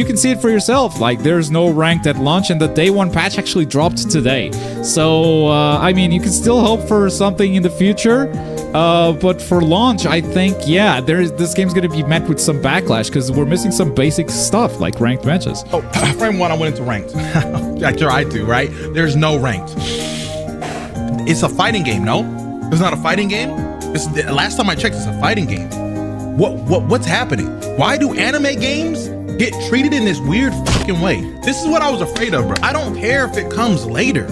You can see it for yourself, like there's no ranked at launch and the day one patch actually dropped today. So, I mean, you can still hope for something in the future, but for launch, I think, yeah, this game's gonna be met with some backlash because we're missing some basic stuff like ranked matches. Oh, frame one, I went into ranked. I tried to, right? There's no ranked. It's a fighting game, no? It's not a fighting game? Last time I checked, it's a fighting game. What's happening? Why do anime games get treated in this weird fucking way? This is what I was afraid of, bro. I don't care if it comes later.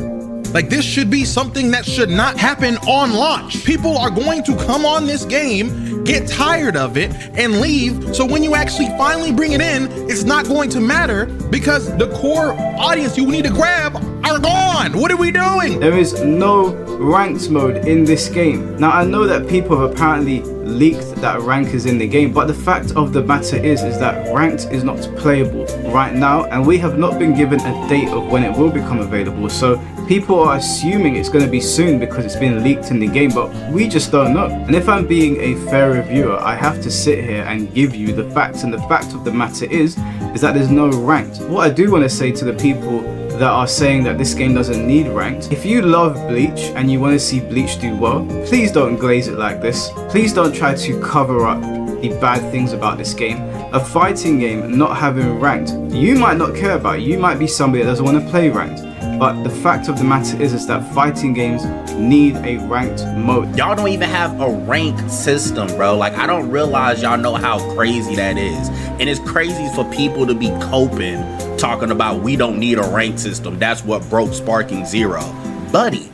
Like, this should be something that should not happen on launch. People are going to come on this game, get tired of it, and leave. So when you actually finally bring it in, it's not going to matter because the core audience you need to grab are gone. What are we doing? There is no ranked mode in this game. Now, I know that people have apparently leaked that rank is in the game, but the fact of the matter is that ranked is not playable right now, and we have not been given a date of when it will become available. So people are assuming it's going to be soon because it's been leaked in the game, but we just don't know. And if I'm being a fair reviewer, I have to sit here and give you the facts, and the fact of the matter is that there's no ranked. What I do want to say to the people that are saying that this game doesn't need ranked, if you love Bleach and you want to see Bleach do well, please don't glaze it like this. Please don't try to cover up the bad things about this game. A fighting game not having ranked, you might not care about it. You might be somebody that doesn't want to play ranked, but the fact of the matter is that fighting games need a ranked mode. Y'all don't even have a rank system, bro. Like, I don't realize y'all know how crazy that is. And it's crazy for people to be coping talking about we don't need a rank system. That's what broke Sparking Zero. Buddy,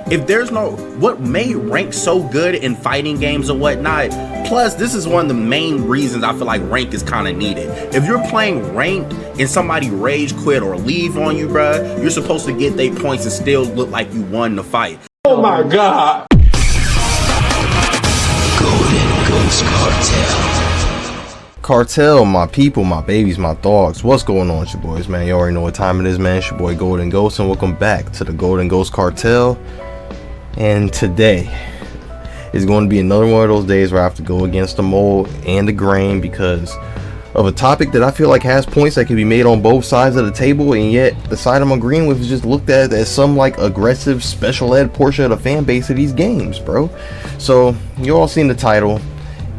if there's no, what made rank so good in fighting games or whatnot, plus this is one of the main reasons I feel like rank is kind of needed. If you're playing ranked and somebody rage quit or leave on you, bruh, you're supposed to get their points and still look like you won the fight. Oh my God. Golden Ghost Cartel. Cartel, my people, my babies, my dogs. What's going on, it's your boys, man? You already know what time it is, man. It's your boy Golden Ghost, and welcome back to the Golden Ghost Cartel. And today is going to be another one of those days where I have to go against the mold and the grain because of a topic that I feel like has points that can be made on both sides of the table, and yet the side I'm agreeing with is just looked at as some like aggressive special ed portion of the fan base of these games, bro. So you all seen the title,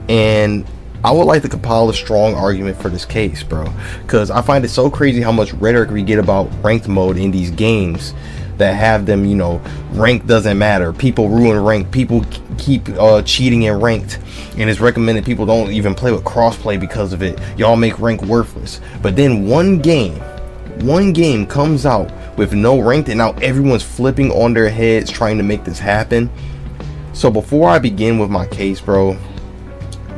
and I would like to compile a strong argument for this case, bro, because I find it so crazy how much rhetoric we get about ranked mode in these games that have them, you know, rank doesn't matter, people ruin rank, people keep cheating in ranked, and it's recommended people don't even play with crossplay because of it. Y'all make rank worthless. But then one game comes out with no ranked, and now everyone's flipping on their heads trying to make this happen. So before I begin with my case, bro,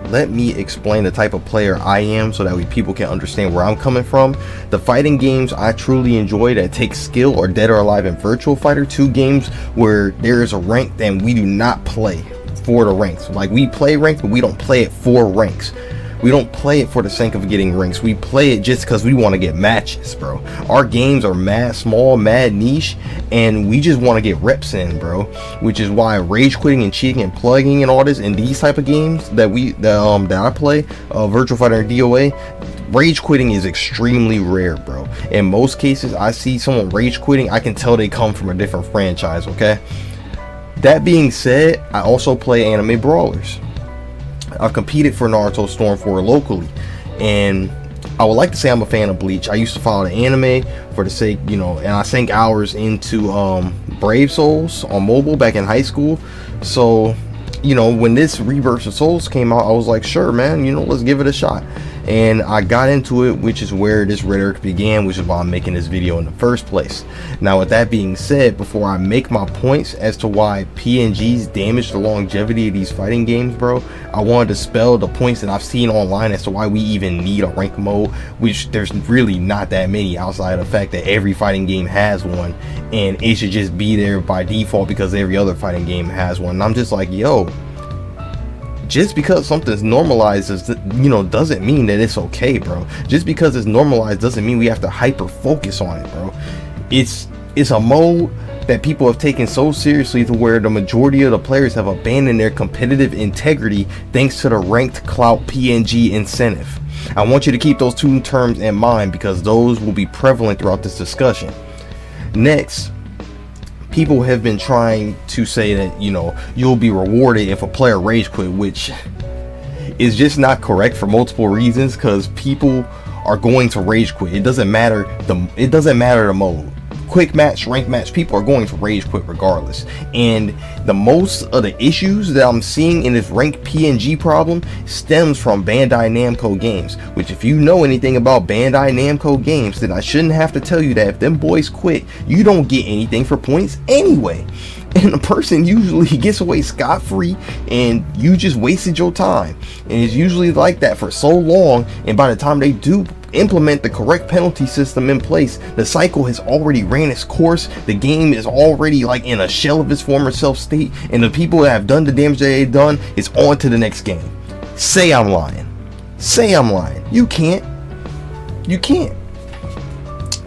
let me explain the type of player I am so that way people can understand where I'm coming from. The fighting games I truly enjoy that take skill are Dead or Alive and Virtual Fighter, two games where there is a rank and we do not play for the ranks. Like, we play ranked, but we don't play it for ranks. We don't play it for the sake of getting ranks. We play it just because we want to get matches, bro. Our games are mad small, mad niche, and we just want to get reps in, bro. Which is why rage quitting and cheating and plugging and all this in these type of games that I play, Virtual Fighter and DOA, rage quitting is extremely rare, bro. In most cases, I see someone rage quitting, I can tell they come from a different franchise, okay? That being said, I also play anime brawlers. I've competed for Naruto Storm 4 locally, and I would like to say I'm a fan of Bleach. I used to follow the anime for the sake, you know, and I sank hours into Brave Souls on mobile back in high school. So, you know, when this Rebirth of Souls came out, I was like, sure, man, you know, let's give it a shot. And I got into it, which is where this rhetoric began, which is why I'm making this video in the first place. Now, with that being said, before I make my points as to why PNGs damage the longevity of these fighting games, bro, I wanted to spell the points that I've seen online as to why we even need a rank mode, which there's really not that many outside of the fact that every fighting game has one, and it should just be there by default because every other fighting game has one. And I'm just like, yo, just because something's normalized is, you know, doesn't mean that it's okay, bro. Just because it's normalized doesn't mean we have to hyper focus on it, bro. It's a mode that people have taken so seriously to where the majority of the players have abandoned their competitive integrity thanks to the ranked clout PNG incentive. I want you to keep those two terms in mind because those will be prevalent throughout this discussion. Next, people have been trying to say that, you know, you'll be rewarded if a player rage quit, which is just not correct for multiple reasons, because people are going to rage quit. It doesn't matter the mode. Quick match, rank match, people are going to rage quit regardless. And the most of the issues that I'm seeing in this ranked PNG problem stems from Bandai Namco games, which if you know anything about Bandai Namco games, then I shouldn't have to tell you that if them boys quit, you don't get anything for points anyway. And the person usually gets away scot-free, and you just wasted your time. And it's usually like that for so long, and by the time they do implement the correct penalty system in place, the cycle has already ran its course. The game is already like in a shell of its former self state, and the people that have done the damage that they've done is on to the next game. Say I'm lying. Say I'm lying. You can't.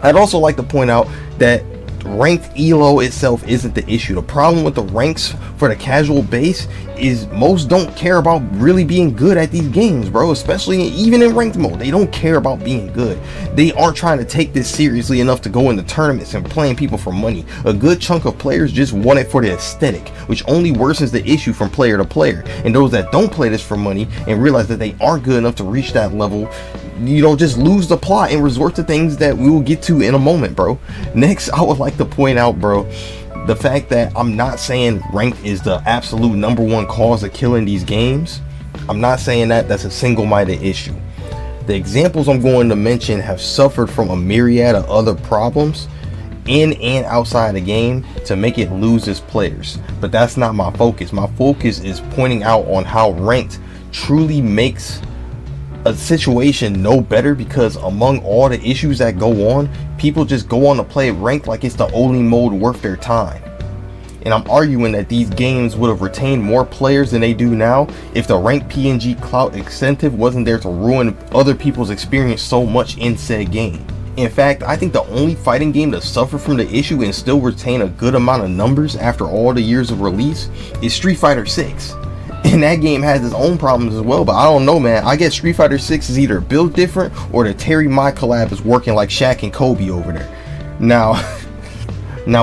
I'd also like to point out that ranked elo itself isn't the issue. The problem with the ranks for the casual base is most don't care about really being good at these games, bro. Especially even in ranked mode, they don't care about being good. They aren't trying to take this seriously enough to go into tournaments and playing people for money. A good chunk of players just want it for the aesthetic, which only worsens the issue from player to player. And those that don't play this for money and realize that they aren't good enough to reach that level, you know, just lose the plot and resort to things that we will get to in a moment, bro. Next, I would like to point out, bro, the fact that I'm not saying ranked is the absolute #1 cause of killing these games. I'm not saying that. That's a single-minded issue. The examples I'm going to mention have suffered from a myriad of other problems in and outside the game to make it lose its players. But that's not my focus. My focus is pointing out on how ranked truly makes a situation no better, because among all the issues that go on, people just go on to play ranked like it's the only mode worth their time. And I'm arguing that these games would have retained more players than they do now if the ranked PNG clout incentive wasn't there to ruin other people's experience so much in said game. In fact, I think the only fighting game to suffer from the issue and still retain a good amount of numbers after all the years of release is Street Fighter 6. And that game has its own problems as well, but I don't know, man. I guess Street Fighter 6 is either built different or the Terry My collab is working like Shaq and Kobe over there. Now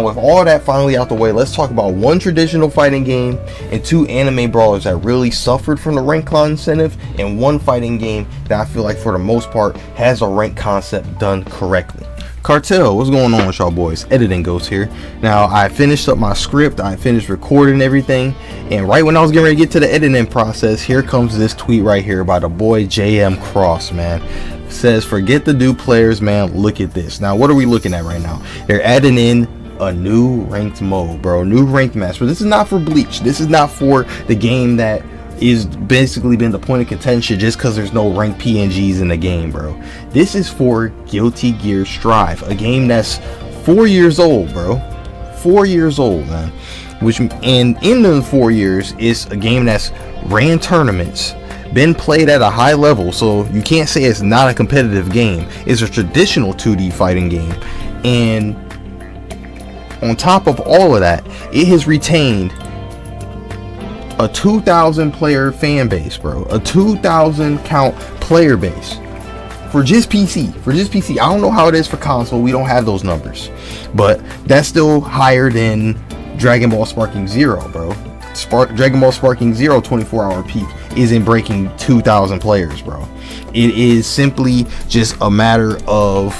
with all that finally out the way, let's talk about one traditional fighting game and two anime brawlers that really suffered from the rank con incentive, and one fighting game that I feel like for the most part has a rank concept done correctly. Cartel, what's going on with y'all boys? Editing Ghost here. Now, I finished up my script, I finished recording everything, and right when I was getting ready to get to the editing process, here comes this tweet right here by the boy JM Cross, man. It says, forget the new players, man, look at this. Now, what are we looking at right now? They're adding in a new ranked mode, bro, new ranked match. But this is not for Bleach. This is not for the game that is basically been the point of contention just because there's no ranked PNGs in the game, bro. This is for Guilty Gear Strive, a game that's 4 years old, bro. 4 years old, man. And in the 4 years, it's a game that's ran tournaments, been played at a high level, so you can't say it's not a competitive game. It's a traditional 2D fighting game, and on top of all of that, it has retained a 2,000 player fan base, bro. A 2,000 count player base for just PC. I don't know how it is for console. We don't have those numbers, but that's still higher than Dragon Ball Sparking Zero, bro. Dragon Ball Sparking Zero 24-hour peak isn't breaking 2,000 players, bro. It is simply just a matter of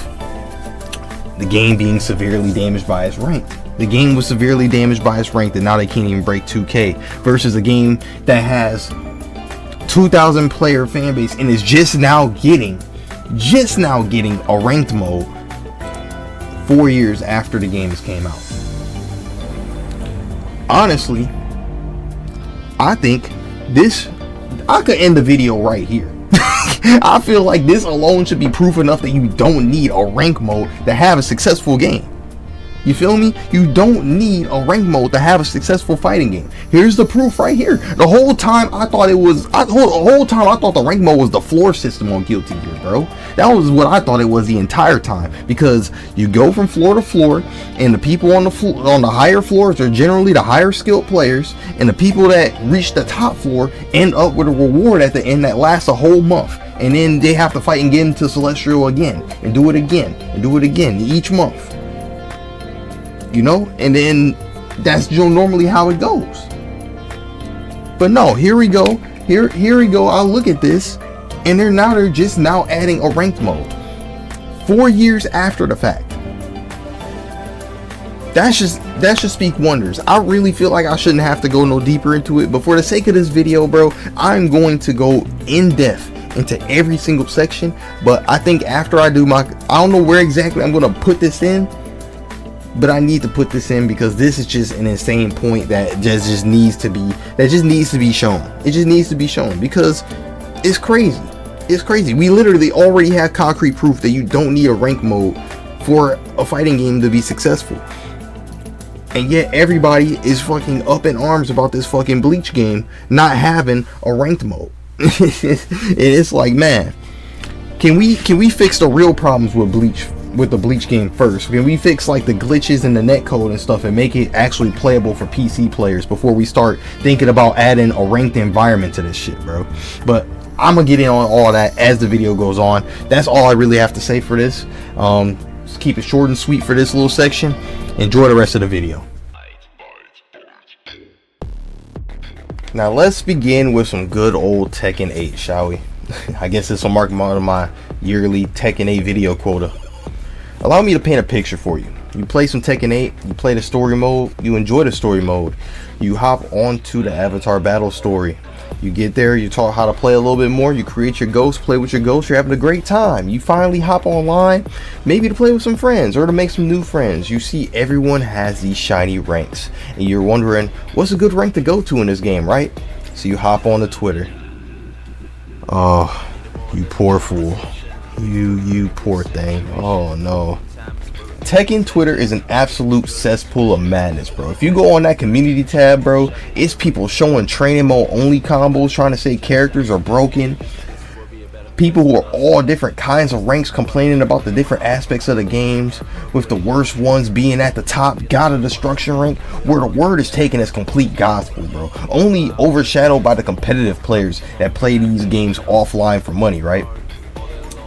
the game being severely damaged by its rank. The game was severely damaged by its rank, and now they can't even break 2K, versus a game that has 2,000 player fan base and is just now getting a ranked mode 4 years after the games came out. Honestly, I think I could end the video right here. I feel like this alone should be proof enough that you don't need a rank mode to have a successful game. You feel me? You don't need a rank mode to have a successful fighting game. Here's the proof right here. The whole time I thought the rank mode was the floor system on Guilty Gear, bro. That was what I thought it was the entire time, because you go from floor to floor, and the people on the higher floors are generally the higher skilled players, and the people that reach the top floor end up with a reward at the end that lasts a whole month, and then they have to fight and get into Celestial again, and do it again, and do it again each month. You know, and then that's normally how it goes. But no, here we go. Here we go. I'll look at this, and they're just now adding a ranked mode 4 years after the fact. That should speak wonders. I really feel like I shouldn't have to go no deeper into it, but for the sake of this video, bro, I'm going to go in depth into every single section. But I think after I do I don't know where exactly I'm going to put this in, but I need to put this in because this is just an insane point that just needs to be shown. It just needs to be shown because it's crazy. It's crazy. We literally already have concrete proof that you don't need a rank mode for a fighting game to be successful. And yet everybody is fucking up in arms about this fucking Bleach game not having a ranked mode. It's like, man, can we fix the real problems with the Bleach game first? Can we fix like the glitches in the netcode and stuff and make it actually playable for PC players before we start thinking about adding a ranked environment to this shit, bro? But I'm gonna get in on all that as the video goes on. That's all I really have to say for this. Just keep it short and sweet for this little section. Enjoy the rest of the video. Now let's begin with some good old Tekken 8, shall we? I guess this will mark one of my yearly Tekken 8 video quota. Allow me to paint a picture for you. You play some Tekken 8, you play the story mode, you enjoy the story mode, you hop onto the Avatar battle story. You get there, you taught how to play a little bit more, you create your ghost, play with your ghost, you're having a great time. You finally hop online, maybe to play with some friends or to make some new friends. You see everyone has these shiny ranks, and you're wondering, what's a good rank to go to in this game, right? So you hop on to Twitter. Oh, you poor fool. You poor thing. Oh no. Tekken Twitter is an absolute cesspool of madness, bro. If you go on that community tab, bro, it's people showing training mode only combos, trying to say characters are broken. People who are all different kinds of ranks complaining about the different aspects of the games, with the worst ones being at the top, God of Destruction rank, where the word is taken as complete gospel, bro. Only overshadowed by the competitive players that play these games offline for money, right?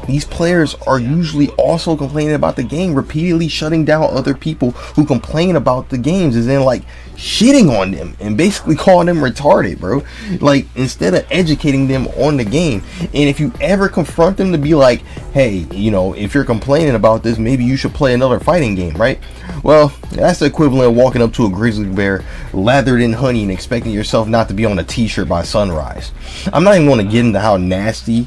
These players are usually also complaining about the game, repeatedly shutting down other people who complain about the games, as in like shitting on them and basically calling them retarded, bro. Like, instead of educating them on the game. And if you ever confront them to be like, hey, you know, if you're complaining about this, maybe you should play another fighting game, right? Well, that's the equivalent of walking up to a grizzly bear lathered in honey and expecting yourself not to be on a t-shirt by sunrise. I'm not even going to get into how nasty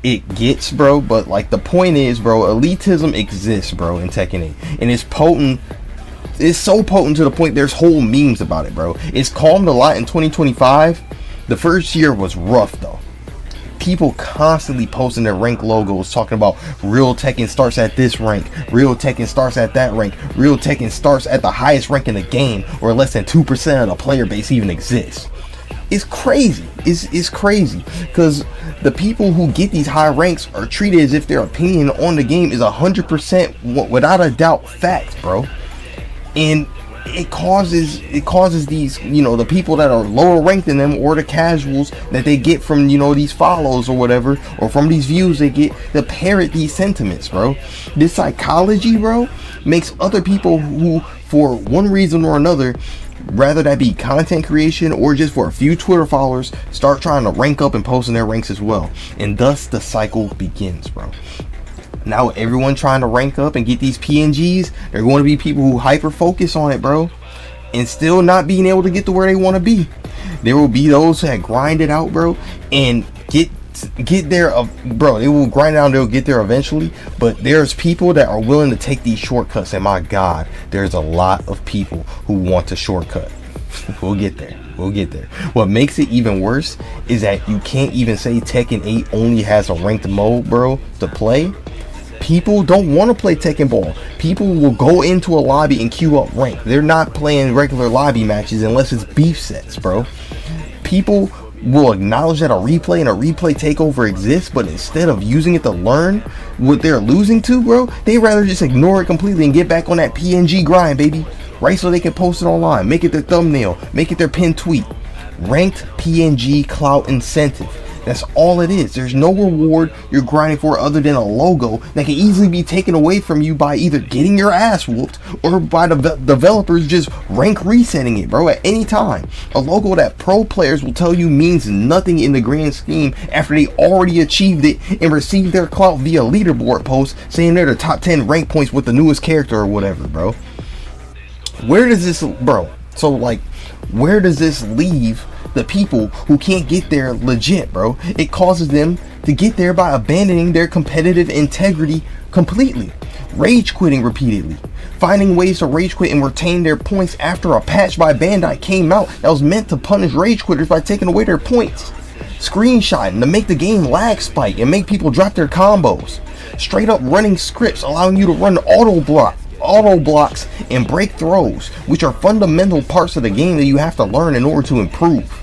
it gets, bro, but like the point is, bro, elitism exists, bro, in Tekken 8, and it's potent. It's so potent to the point there's whole memes about it, bro. It's calmed a lot in 2025. The first year was rough though. People constantly posting their rank logos talking about real Tekken starts at this rank, real Tekken starts at that rank, real Tekken starts at the highest rank in the game, or less than 2% of the player base even exists. It's crazy. It's crazy because the people who get these high ranks are treated as if their opinion on the game is 100% without a doubt fact, bro. And it causes these, you know, the people that are lower ranked than them, or the casuals that they get from, you know, these follows or whatever, or from these views they get, to parrot these sentiments, bro. This psychology, bro, makes other people who, for one reason or another, rather that be content creation or just for a few Twitter followers, start trying to rank up and posting their ranks as well. And thus the cycle begins, bro. Now everyone trying to rank up and get these PNGs, they're going to be people who hyper focus on it, bro, and still not being able to get to where they want to be. There will be those that grind it out, bro, and get there, bro. They will grind out, they'll get there eventually, but there's people that are willing to take these shortcuts, and my god, there's a lot of people who want to shortcut. We'll get there. What makes it even worse is that you can't even say Tekken 8 only has a ranked mode, bro, to play. People don't want to play Tekken Ball. People will go into a lobby and queue up rank. They're not playing regular lobby matches unless it's beef sets, bro. People will acknowledge that a replay and a replay takeover exists, but instead of using it to learn what they're losing to, bro, they rather just ignore it completely and get back on that PNG grind, baby. Right, so they can post it online, make it their thumbnail, make it their pinned tweet. Ranked PNG clout incentive. That's all it is. There's no reward you're grinding for other than a logo that can easily be taken away from you by either getting your ass whooped or by the developers just rank resetting it, bro, at any time. A logo that pro players will tell you means nothing in the grand scheme after they already achieved it and received their clout via leaderboard posts saying they're the top 10 rank points with the newest character or whatever, bro. Where does this, bro? So like, where does this leave the people who can't get there legit, bro? It causes them to get there by abandoning their competitive integrity completely, rage quitting repeatedly, finding ways to rage quit and retain their points after a patch by Bandai came out that was meant to punish rage quitters by taking away their points, screenshotting to make the game lag spike and make people drop their combos, straight up running scripts allowing you to run auto blocks and break throws, which are fundamental parts of the game that you have to learn in order to improve.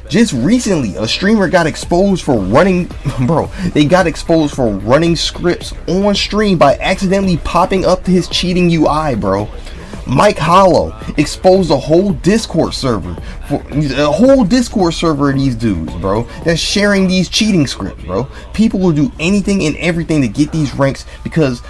Just recently, a streamer got exposed for running, bro, they got exposed for running scripts on stream by accidentally popping up to his cheating UI, bro. Mike Hollow exposed a whole Discourse server of these dudes, bro, that's sharing these cheating scripts, bro. People will do anything and everything to get these ranks because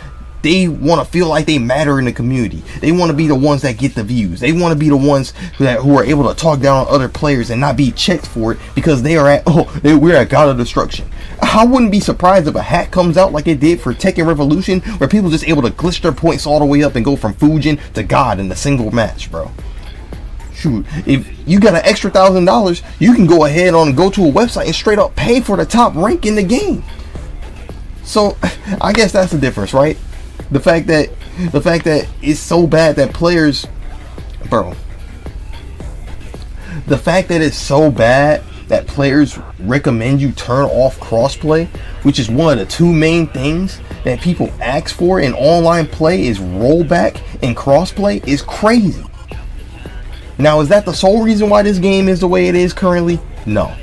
they want to feel like they matter in the community. They want to be the ones that get the views. They want to be the ones who are able to talk down on other players and not be checked for it because they are we're at God of Destruction. I wouldn't be surprised if a hack comes out like it did for Tekken Revolution, where people just able to glitch their points all the way up and go from Fujin to God in a single match, bro. Shoot, if you got an extra $1,000, you can go ahead and go to a website and straight up pay for the top rank in the game. So I guess that's the difference, right? The fact that it's so bad that players, bro, the fact that it's so bad that players recommend you turn off crossplay, which is one of the two main things that people ask for in online play, is rollback and crossplay, is crazy. Now, is that the sole reason why this game is the way it is currently? No.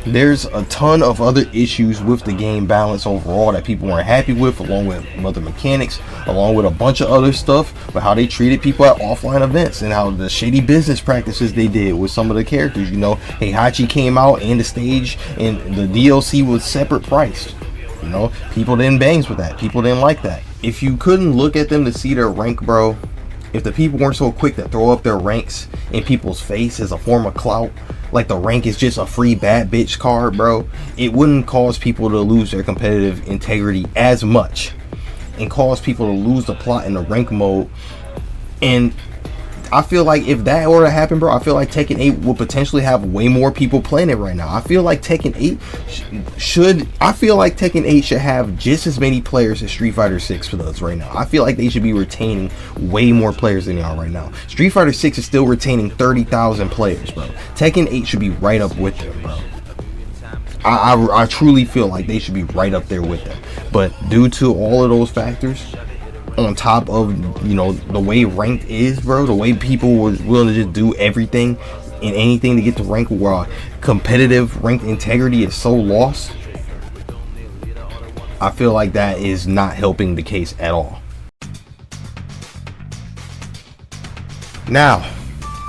There's a ton of other issues with the game balance overall that people weren't happy with, along with other mechanics, along with a bunch of other stuff, but how they treated people at offline events and how the shady business practices they did with some of the characters. You know, Heihachi came out and the stage and the DLC was separate priced. You know, people didn't bangs with that. People didn't like that. If you couldn't look at them to see their rank, bro, if the people weren't so quick to throw up their ranks in people's face as a form of clout, like the rank is just a free bad bitch card, bro, it wouldn't cause people to lose their competitive integrity as much and cause people to lose the plot in the rank mode. And I feel like if that were to happen, bro, I feel like Tekken 8 would potentially have way more people playing it right now. I feel like Tekken 8 should have just as many players as Street Fighter 6 does right now. I feel like they should be retaining way more players than they are right now. Street Fighter 6 is still retaining 30,000 players, bro. Tekken 8 should be right up with them, bro. I truly feel like they should be right up there with them. But due to all of those factors, on top of, you know, the way ranked is, bro, the way people were willing to just do everything and anything to get to rank, where competitive ranked integrity is so lost, I feel like that is not helping the case at all. Now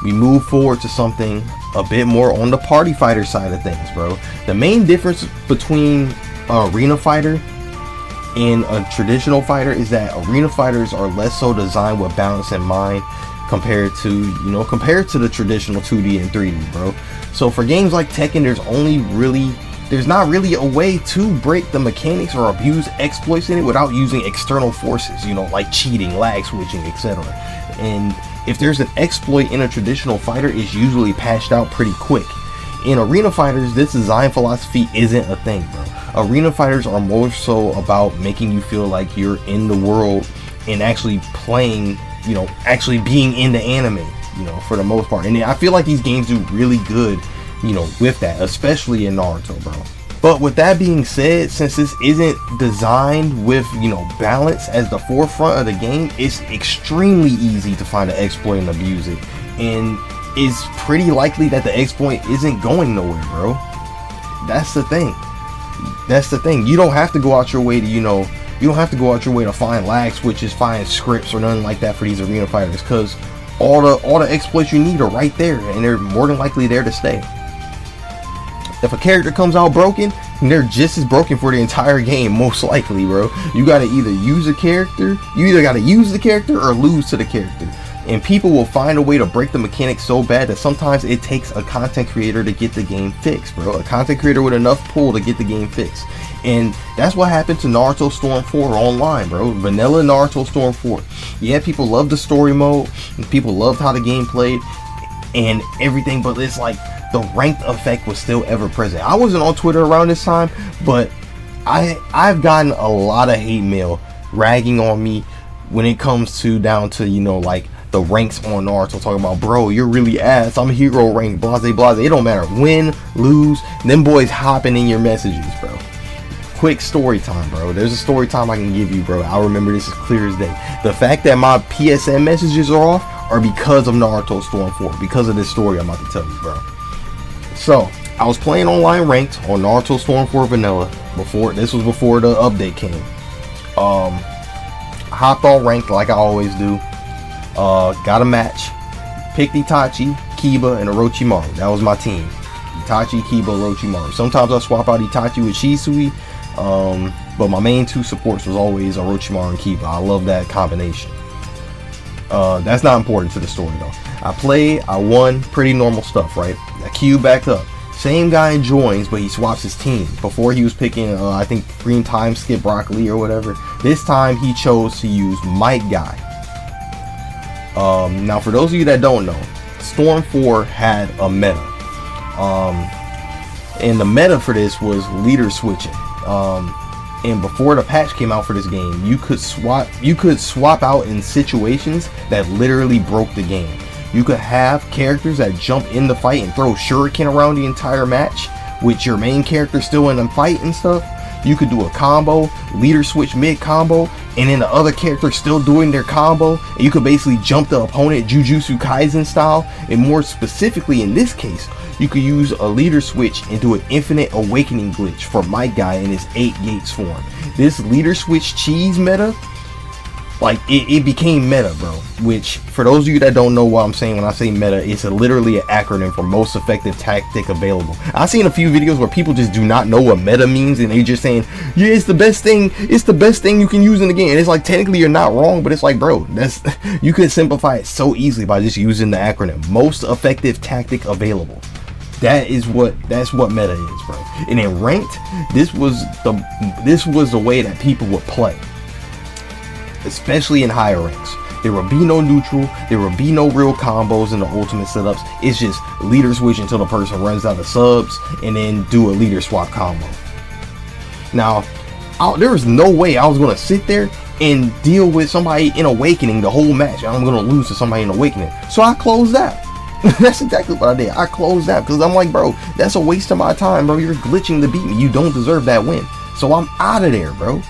we move forward to something a bit more on the party fighter side of things, bro. The main difference between arena fighter and a traditional fighter is that arena fighters are less so designed with balance in mind compared to the traditional 2D and 3D, bro. So for games like Tekken, there's not really a way to break the mechanics or abuse exploits in it without using external forces, you know, like cheating, lag switching, etc. And if there's an exploit in a traditional fighter, it's usually patched out pretty quick. In arena fighters, this design philosophy isn't a thing, bro. Arena fighters are more so about making you feel like you're in the world and actually playing, you know, actually being in the anime, you know, for the most part. And I feel like these games do really good, you know, with that, especially in Naruto, bro. But with that being said, since this isn't designed with, you know, balance as the forefront of the game, it's extremely easy to find an exploit and abuse it. And it's pretty likely that the exploit isn't going nowhere, bro. That's the thing. That's the thing. You don't have to go out your way to, you know, you don't have to go out your way to find lag switches, find scripts or nothing like that for these arena fighters, because all the exploits you need are right there, and they're more than likely there to stay. If a character comes out broken, they're just as broken for the entire game, most likely, bro. You gotta either use a character, you either gotta use the character or lose to the character. And people will find a way to break the mechanics so bad that sometimes it takes a content creator to get the game fixed, bro. A content creator with enough pull to get the game fixed. And that's what happened to Naruto Storm 4 online, bro. Vanilla Naruto Storm 4. Yeah, people loved the story mode, and people loved how the game played and everything, but it's like the ranked effect was still ever present. I wasn't on Twitter around this time, but I've gotten a lot of hate mail ragging on me when it comes to down to, you know, like the ranks on Naruto, talking about, bro, you're really ass, I'm hero rank, blase blase. It don't matter, win, lose, them boys hopping in your messages, bro. Quick story time, bro. There's a story time I can give you, bro. I remember this as clear as day. The fact that my PSN messages are off are because of Naruto Storm 4, because of this story I'm about to tell you, bro. So I was playing online ranked on Naruto Storm 4 Vanilla before the update came. Hopped on ranked like I always do. Got a match. Picked Itachi, Kiba, and Orochimaru. That was my team. Itachi, Kiba, Orochimaru. Sometimes I swap out Itachi with Shisui, but my main two supports was always Orochimaru and Kiba. I love that combination. That's not important to the story though. I played, I won, pretty normal stuff, right? I queue back up. Same guy joins, but he swaps his team. Before he was picking, I think green time skip broccoli or whatever. This time he chose to use Might Guy. Now for those of you that don't know, Storm 4 had a meta. And the meta for this was leader switching. And before the patch came out for this game, you could swap out in situations that literally broke the game. You could have characters that jump in the fight and throw shuriken around the entire match with your main character still in the fight and stuff. You could do a combo, leader switch mid combo, and then the other character still doing their combo, and you could basically jump the opponent Jujutsu Kaisen style. And more specifically in this case, you could use a leader switch and do an infinite awakening glitch for Might Guy in his 8 gates form. This leader switch cheese meta, like it became meta, bro. Which for those of you that don't know what I'm saying when I say meta, it's literally an acronym for most effective tactic available. I've seen a few videos where people just do not know what meta means, and they just saying, yeah, it's the best thing you can use in the game. And it's like, technically you're not wrong, but it's like, bro, that's you could simplify it so easily by just using the acronym most effective tactic available. That's what meta is, bro. And in ranked, this was the way that people would play, especially in higher ranks. There will be no neutral, there will be no real combos in the ultimate setups. It's just leader switch until the person runs out of subs, and then do a leader swap combo. Now, there was no way I was going to sit there and deal with somebody in Awakening the whole match. I'm going to lose to somebody in Awakening. So I closed that. That's exactly what I did. I closed that because I'm like, bro, that's a waste of my time, bro. You're glitching to beat me. You don't deserve that win. So I'm out of there, bro.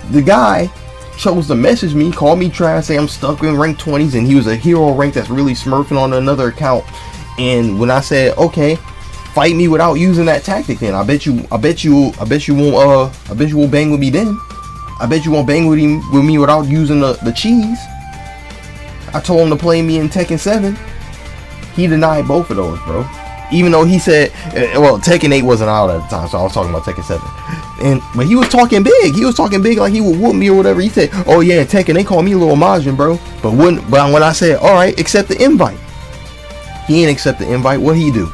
The guy chose to message me, call me trash, say I'm stuck in rank 20s, and he was a hero rank that's really smurfing on another account. And when I said, okay, fight me without using that tactic, then I bet you won't bang with me then. I bet you won't bang with me without using the cheese. I told him to play me in Tekken 7. He denied both of those, bro. Even though he said, well, Tekken 8 wasn't out at the time, so I was talking about Tekken 7. But he was talking big. He was talking big like he would whoop me or whatever. He said, oh yeah, Tekken, they call me a little Majin, bro. But when I said, all right, accept the invite, he ain't accept the invite. What'd he do?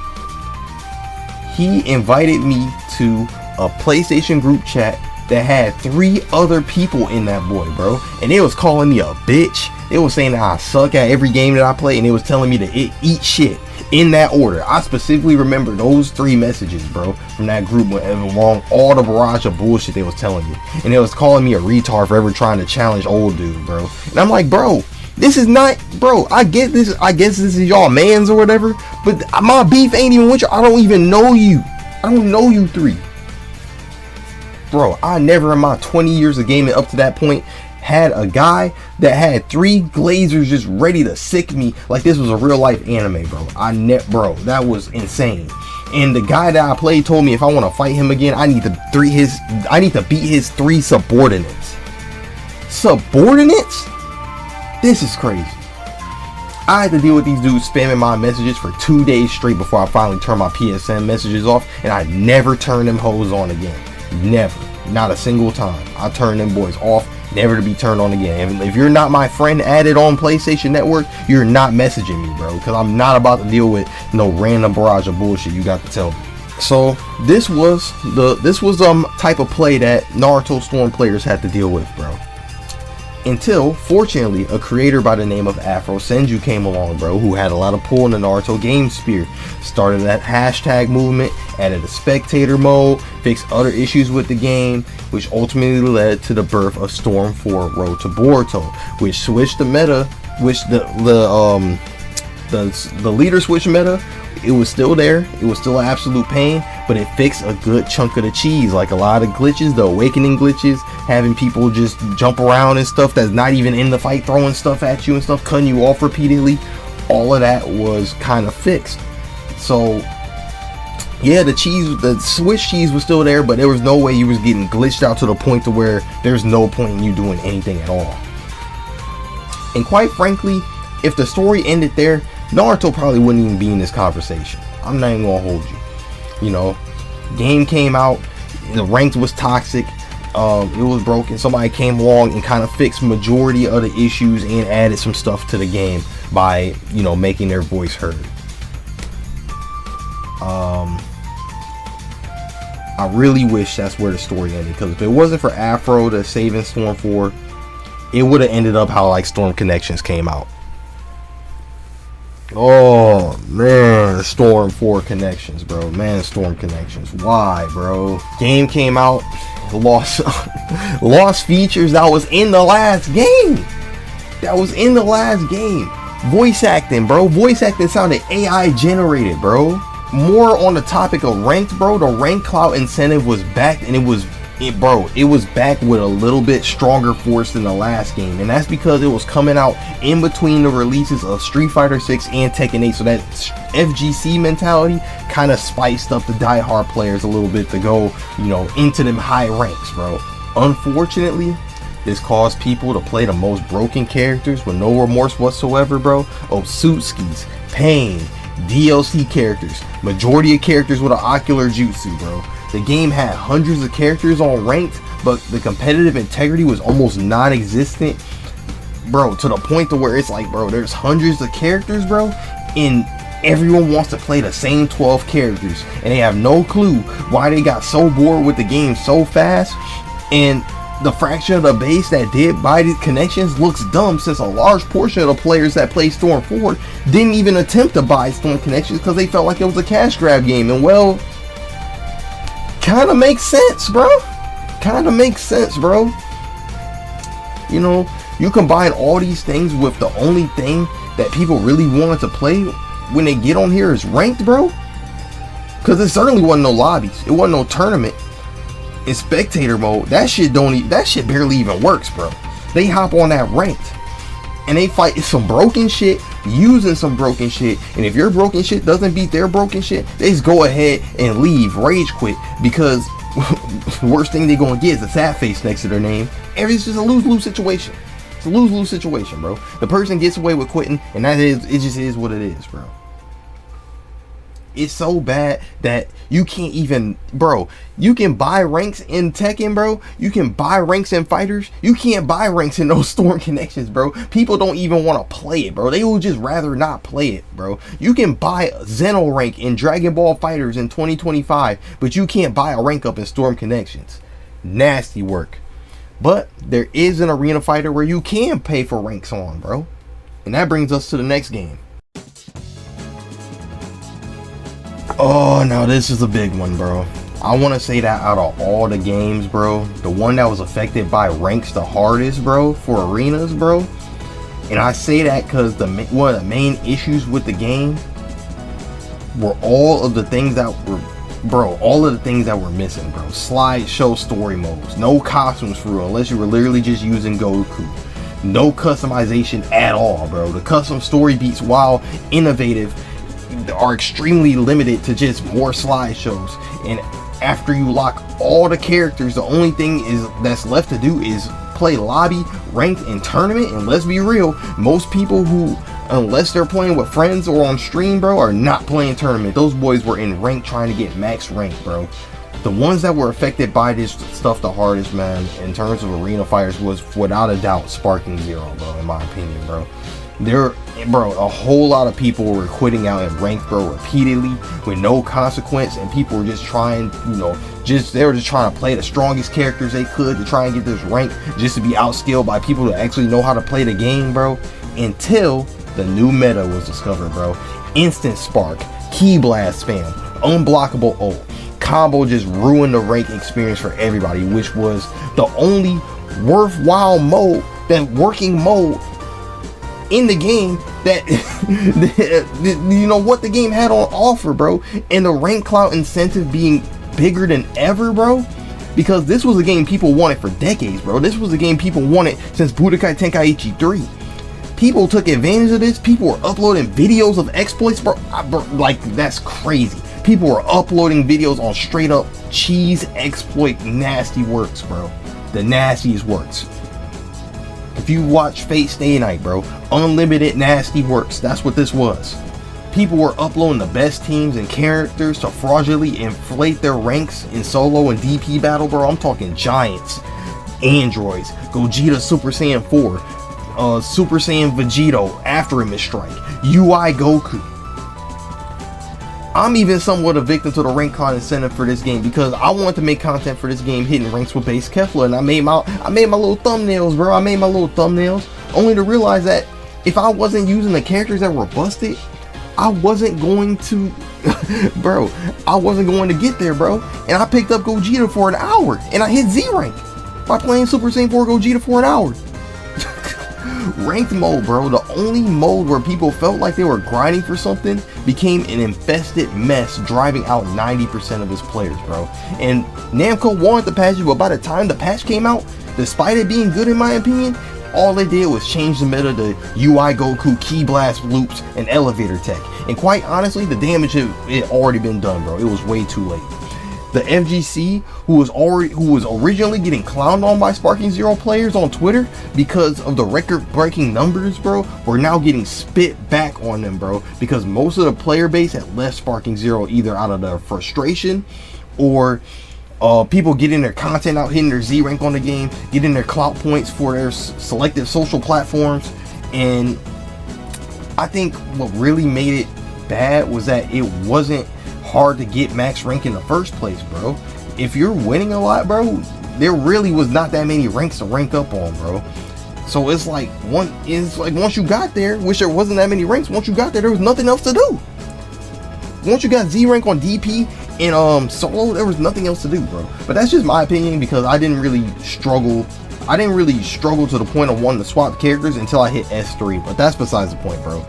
He invited me to a PlayStation group chat that had 3 other people in that boy, bro. And they was calling me a bitch. They was saying that I suck at every game that I play, and they was telling me to eat shit in that order. I specifically remember those 3 messages, bro, from that group, along all the barrage of bullshit they was telling me. And they was calling me a retard for ever trying to challenge old dude, bro. And I'm like, bro, this is not bro, I get this. I guess this is y'all mans or whatever. But my beef ain't even with you. I don't even know you. I don't know you three. Bro, I never in my 20 years of gaming up to that point had a guy that had 3 glazers just ready to sick me like this was a real life anime, bro. Bro, that was insane. And the guy that I played told me if I want to fight him again, I need to beat his 3 subordinates. Subordinates? This is crazy. I had to deal with these dudes spamming my messages for 2 days straight before I finally turned my PSN messages off, and I never turned them hoes on again. Never. Not a single time. I turned them boys off, never to be turned on again. And if you're not my friend added on PlayStation Network, you're not messaging me, bro, because I'm not about to deal with no random barrage of bullshit you got to tell me. So this was type of play that Naruto Storm players had to deal with, bro. Until, fortunately, a creator by the name of Afro Senju came along, bro, who had a lot of pull in the Naruto game sphere. Started that hashtag movement, added a spectator mode, fixed other issues with the game, which ultimately led to the birth of Storm 4 Road to Boruto, which switched the meta, which the leader switch meta. It was still there. It was still an absolute pain, but it fixed a good chunk of the cheese. Like a lot of glitches, the awakening glitches, having people just jump around and stuff that's not even in the fight, throwing stuff at you and stuff, cutting you off repeatedly. All of that was kind of fixed. So yeah, the switch cheese was still there, but there was no way you was getting glitched out to the point to where there's no point in you doing anything at all. And quite frankly, if the story ended there, Naruto probably wouldn't even be in this conversation. I'm not even gonna hold you. You know, game came out, the ranked was toxic, it was broken. Somebody came along and kind of fixed majority of the issues and added some stuff to the game by, you know, making their voice heard. I really wish that's where the story ended, because if it wasn't for Afro to saving Storm 4, it would have ended up how like Storm Connections came out. Oh man, Storm 4 Connections, bro. Man, Storm Connections. Why, bro? Game came out, lost features that was in the last game. Voice acting, bro. Voice acting sounded AI generated, bro. More on the topic of ranked, bro. The rank clout incentive was back, and it was back with a little bit stronger force than the last game, and that's because it was coming out in between the releases of Street Fighter 6 and Tekken 8, so that FGC mentality kind of spiced up the die-hard players a little bit to go, you know, into them high ranks, bro. Unfortunately, this caused people to play the most broken characters with no remorse whatsoever, bro. Otsutsuki's, Pain, DLC characters, majority of characters with an ocular jutsu, bro. The game had hundreds of characters on ranked, but the competitive integrity was almost non-existent, bro, to the point to where it's like, bro, there's hundreds of characters, bro, and everyone wants to play the same 12 characters, and they have no clue why they got so bored with the game so fast. And the fraction of the base that did buy these connections looks dumb, since a large portion of the players that play Storm 4 didn't even attempt to buy Storm Connections because they felt like it was a cash grab game. And well, kind of makes sense, bro. You know, you combine all these things with the only thing that people really wanted to play when they get on here is ranked, bro. Because it certainly wasn't no lobbies, it wasn't no tournament. In spectator mode, that shit barely even works, bro. They hop on that ranked and they fight some broken shit using some broken shit, and if your broken shit doesn't beat their broken shit, they just go ahead and leave, rage quit, because the worst thing they're gonna get is a sad face next to their name. And it's just a lose-lose situation. It's a lose-lose situation, bro. The person gets away with quitting, and it just is what it is, bro. It's so bad that you can't even, bro, you can buy ranks in Tekken, bro. You can buy ranks in fighters. You can't buy ranks in those Storm Connections, bro. People don't even want to play it, bro. They will just rather not play it, bro. You can buy Zeno rank in Dragon Ball Fighters in 2025, but you can't buy a rank up in Storm Connections. Nasty work. But there is an arena fighter where you can pay for ranks on, bro. And that brings us to the next game. Oh, now this is a big one, bro. I want to say that out of all the games, bro, the one that was affected by ranks the hardest, bro, for arenas, bro, And I say that because one of the main issues with the game were all of the things that were missing, bro. Slideshow story modes, no costumes for real, unless you were literally just using Goku. No customization at all, bro. The custom story beats, while innovative, are extremely limited to just more slideshows. And after you lock all the characters, the only thing that's left to do is play lobby, ranked, and tournament. And let's be real, most people who, unless they're playing with friends or on stream, bro, are not playing tournament. Those boys were in rank trying to get max rank, bro. The ones that were affected by this stuff the hardest, man, in terms of arena fighters, was without a doubt Sparking Zero, bro, in my opinion, bro. A whole lot of people were quitting out in ranked, bro, repeatedly with no consequence, and people were just trying, they were just trying to play the strongest characters they could to try and get this rank, just to be outskilled by people that actually know how to play the game, bro. Until the new meta was discovered, bro. Instant spark, key blast spam, unblockable ult, combo just ruined the rank experience for everybody, which was the only worthwhile mode, that working mode in the game that what the game had on offer, bro. And the rank clout incentive being bigger than ever, bro, because this was a game people wanted for decades, bro. This was a game people wanted since Budokai Tenkaichi 3. People took advantage of this. People were uploading videos of exploits, bro. Like, that's crazy. People were uploading videos on straight up cheese exploit nasty works, bro. The nastiest works. If you watch Fate Stay Night, bro, unlimited nasty works. That's what this was. People were uploading the best teams and characters to fraudulently inflate their ranks in solo and DP battle, bro. I'm talking giants, androids, Gogeta Super Saiyan 4, Super Saiyan Vegito, After Image Strike, UI Goku. I'm even somewhat a victim to the rank con incentive for this game, because I wanted to make content for this game hitting ranks with base Kefla, and I made my little thumbnails, bro. I made my little thumbnails, only to realize that if I wasn't using the characters that were busted, I wasn't going to bro, I wasn't going to get there, bro. And I picked up Gogeta for an hour, and I hit Z rank by playing Super Saiyan 4 Gogeta for an hour. Ranked mode, bro, the only mode where people felt like they were grinding for something, became an infested mess, driving out 90% of its players, bro. And Namco wanted the patch, but by the time the patch came out, despite it being good in my opinion, all they did was change the meta to UI Goku, Key Blast loops, and elevator tech. And quite honestly, the damage had already been done, bro. It was way too late. The FGC, who was originally getting clowned on by Sparking Zero players on Twitter because of the record-breaking numbers, bro, were now getting spit back on them, bro, because most of the player base had left Sparking Zero either out of their frustration or people getting their content out, hitting their Z rank on the game, getting their clout points for their selected social platforms. And I think what really made it bad was that it wasn't hard to get max rank in the first place, bro. If you're winning a lot, bro, there really was not that many ranks to rank up on, bro. So it's like once you got there, which there wasn't that many ranks, once you got there was nothing else to do. Once you got Z rank on DP and solo, there was nothing else to do, bro. But that's just my opinion, because I didn't really struggle to the point of wanting to swap characters until I hit S3, but that's besides the point, bro.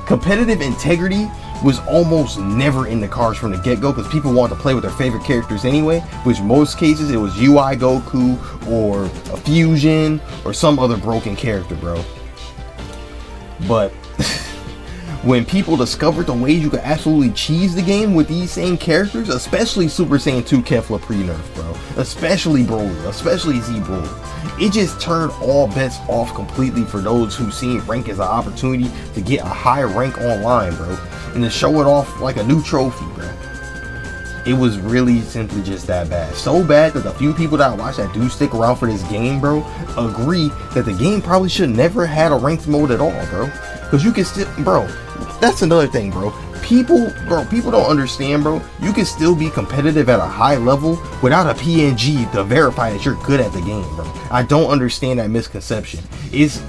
Competitive integrity was almost never in the cards from the get-go, because people wanted to play with their favorite characters anyway, which most cases it was UI Goku or a fusion or some other broken character, bro. But when people discovered the ways you could absolutely cheese the game with these same characters, especially Super Saiyan 2 Kefla pre-nerf, bro, especially Broly, especially Z Broly, it just turned all bets off completely for those who seen rank as an opportunity to get a high rank online, bro, and to show it off like a new trophy, bro. It was really simply just that bad. So bad that the few people that I watch that do stick around for this game, bro, agree that the game probably should never had a ranked mode at all, bro. Because you can still, bro, that's another thing, bro. People don't understand, bro. You can still be competitive at a high level without a PNG to verify that you're good at the game, bro. I don't understand that misconception. It's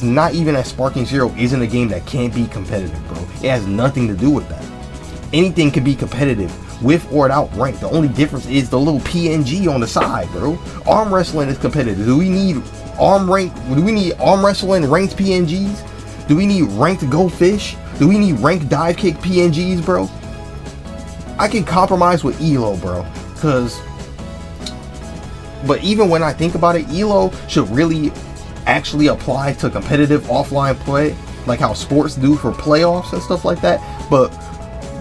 not even that Sparking Zero isn't a game that can't be competitive, bro. It has nothing to do with that. Anything can be competitive with or without rank. The only difference is the little PNG on the side, bro. Arm wrestling is competitive. Do we need arm wrestling ranked PNGs? Do we need ranked go fish? Do we need ranked dive kick PNGs, bro? I can compromise with ELO, bro, but even when I think about it, ELO should really actually apply to competitive offline play, like how sports do for playoffs and stuff like that. But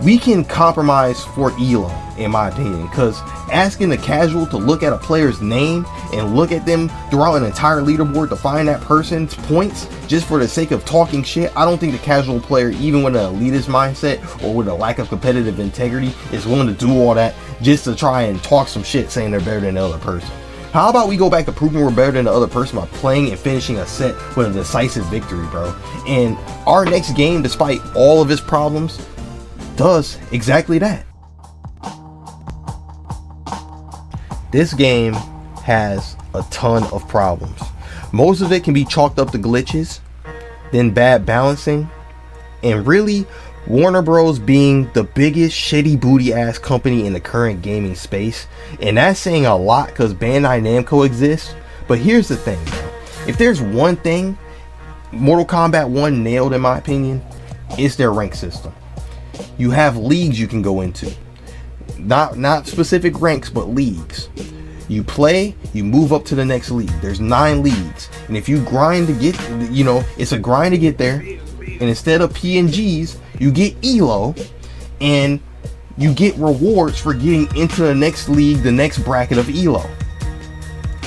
we can compromise for ELO, in my opinion, because asking the casual to look at a player's name and look at them throughout an entire leaderboard to find that person's points just for the sake of talking shit, I don't think the casual player, even with an elitist mindset or with a lack of competitive integrity, is willing to do all that just to try and talk some shit saying they're better than the other person. How about we go back to proving we're better than the other person by playing and finishing a set with a decisive victory, bro? And our next game, despite all of its problems, does exactly that. This game has a ton of problems. Most of it can be chalked up to glitches, then bad balancing, and really Warner Bros being the biggest shitty booty ass company in the current gaming space. And that's saying a lot because Bandai Namco exists. But here's the thing, bro. If there's one thing Mortal Kombat 1 nailed, in my opinion, it's their rank system. You have leagues you can go into. Not specific ranks, but leagues. You play, you move up to the next league. There's 9 leagues. And if you grind to get, it's a grind to get there. And instead of PNGs, you get ELO. And you get rewards for getting into the next league, the next bracket of ELO.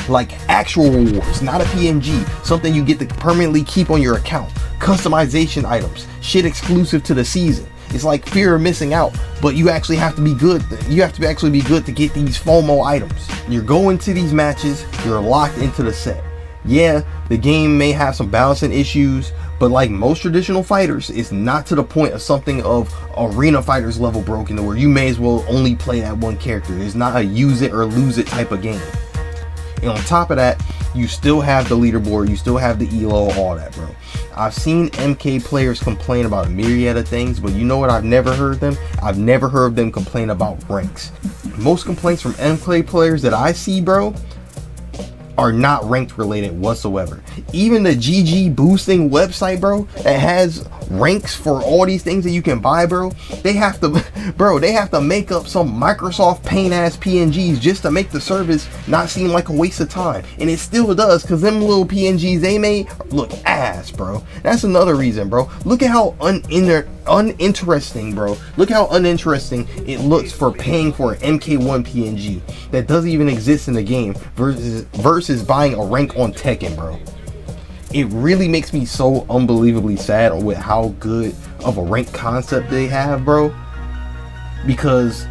Like actual rewards, not a PNG. Something you get to permanently keep on your account. Customization items. Shit exclusive to the season. It's like fear of missing out, but you actually have to be good. You have to actually be good to get these FOMO items. You're going to these matches, you're locked into the set. Yeah, the game may have some balancing issues, but like most traditional fighters, it's not to the point of something of Arena Fighters level broken, where you may as well only play that one character. It's not a use it or lose it type of game. And on top of that, you still have the leaderboard, you still have the ELO, all that, bro. I've seen MK players complain about a myriad of things, but you know what? I've never heard them complain about ranks. Most complaints from MK players that I see, bro, are not ranked related whatsoever. Even the GG boosting website, bro, that has ranks for all these things that you can buy, bro, they have to make up some Microsoft Paint ass PNGs just to make the service not seem like a waste of time. And it still does, because them little PNGs they made look ass, bro. That's another reason, bro. Look at how uninteresting, bro. Look how uninteresting it looks for paying for an Mk1 PNG that doesn't even exist in the game versus buying a rank on Tekken, bro. It really makes me so unbelievably sad with how good of a rank concept they have, bro. Because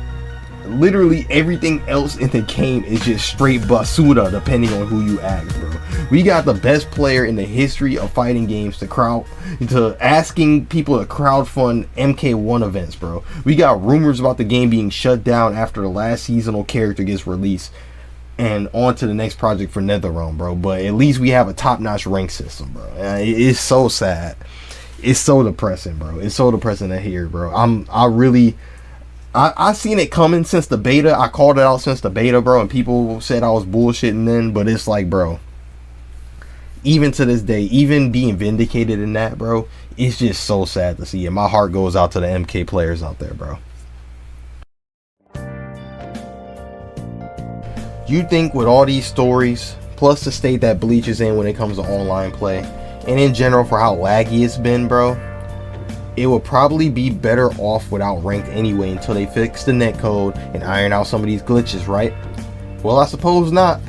literally everything else in the game is just straight basura, depending on who you ask, bro. We got the best player in the history of fighting games to asking people to crowdfund Mk1 events, bro. We got rumors about the game being shut down after the last seasonal character gets released and on to the next project for NetherRealm, bro. But at least we have a top-notch rank system, bro. It's so sad. It's so depressing, bro. It's so depressing to hear, bro. I seen it coming since the beta. I called it out since the beta, bro, and people said I was bullshitting then, but it's like, bro, even to this day, even being vindicated in that, bro, it's just so sad to see. And my heart goes out to the MK players out there, bro. You think with all these stories, plus the state that Bleach is in when it comes to online play, and in general for how laggy it's been, bro, it would probably be better off without ranked anyway until they fix the netcode and iron out some of these glitches, right? Well, I suppose not.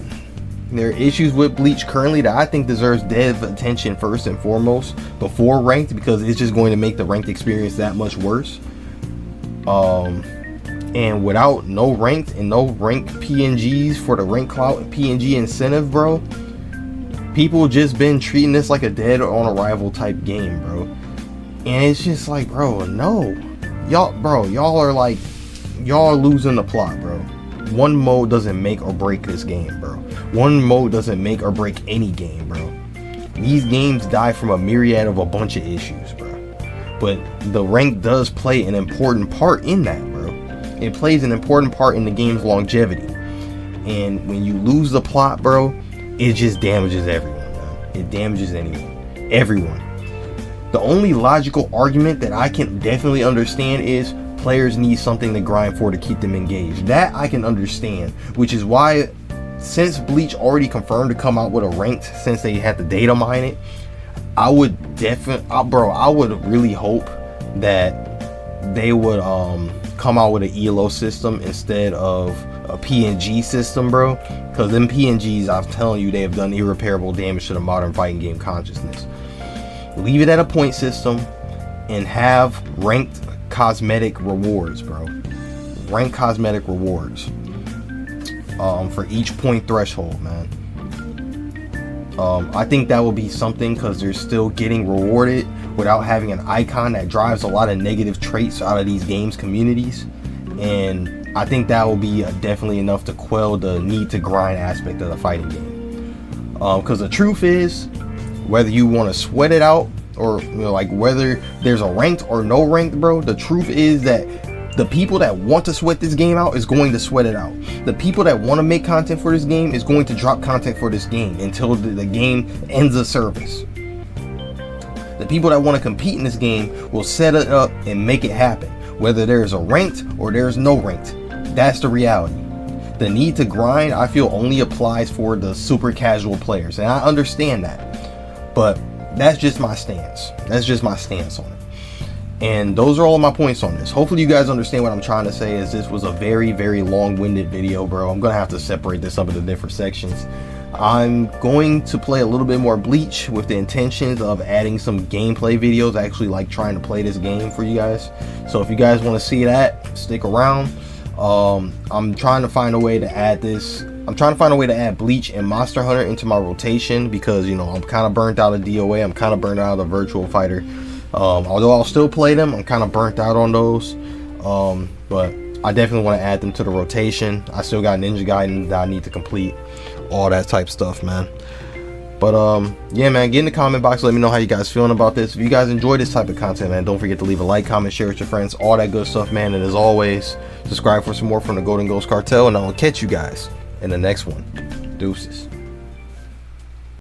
There are issues with Bleach currently that I think deserves dev attention first and foremost before ranked, because it's just going to make the ranked experience that much worse. And without no ranked and no ranked PNGs for the rank clout and PNG incentive, bro, people just been treating this like a dead on arrival type game, bro. And it's just like, bro, no. Y'all are losing the plot, bro. One mode doesn't make or break this game, bro. One mode doesn't make or break any game, bro. These games die from a myriad of a bunch of issues, bro. But the rank does play an important part in that, bro. It plays an important part in the game's longevity. And when you lose the plot, bro, it just damages everyone, man. It damages everyone. The only logical argument that I can definitely understand is players need something to grind for to keep them engaged. That I can understand, which is why, since Bleach already confirmed to come out with a ranked, since they had the data mine it, I would I would really hope that they would come out with an ELO system instead of a PNG system, bro. Because them PNGs, I'm telling you, they have done irreparable damage to the modern fighting game consciousness. Leave it at a point system and have ranked cosmetic rewards, bro. Ranked cosmetic rewards for each point threshold, man. I think that will be something, because they're still getting rewarded without having an icon that drives a lot of negative traits out of these games communities, and I think that will be definitely enough to quell the need to grind aspect of the fighting game. Because the truth is, whether you want to sweat it out, or like whether there's a ranked or no ranked, bro, the truth is that the people that want to sweat this game out is going to sweat it out. The people that want to make content for this game is going to drop content for this game until the game ends a service. The people that want to compete in this game will set it up and make it happen, whether there's a ranked or there's no ranked. That's the reality. The need to grind, I feel, only applies for the super casual players, and I understand that, but that's just my stance. That's just my stance on it. And those are all of my points on this. Hopefully you guys understand what I'm trying to say, as this was a very, very long-winded video, bro. I'm gonna have to separate this up into different sections. I'm going to play a little bit more Bleach with the intentions of adding some gameplay videos, actually like trying to play this game for you guys. So if you guys want to see that, stick around. I'm trying to find a way to add this. I'm trying to find a way to add Bleach and Monster Hunter into my rotation, because, you know, I'm kind of burnt out of DOA. I'm kind of burnt out of the Virtual Fighter. Although I'll still play them, I'm kind of burnt out on those. But I definitely want to add them to the rotation. I still got Ninja Gaiden that I need to complete, all that type stuff, man. But yeah, man, get in the comment box, let me know how you guys feeling about this. If you guys enjoy this type of content, man, don't forget to leave a like, comment, share with your friends, all that good stuff, man. And as always, subscribe for some more from the Golden Ghost Cartel, and I'll catch you guys in the next one. Deuces.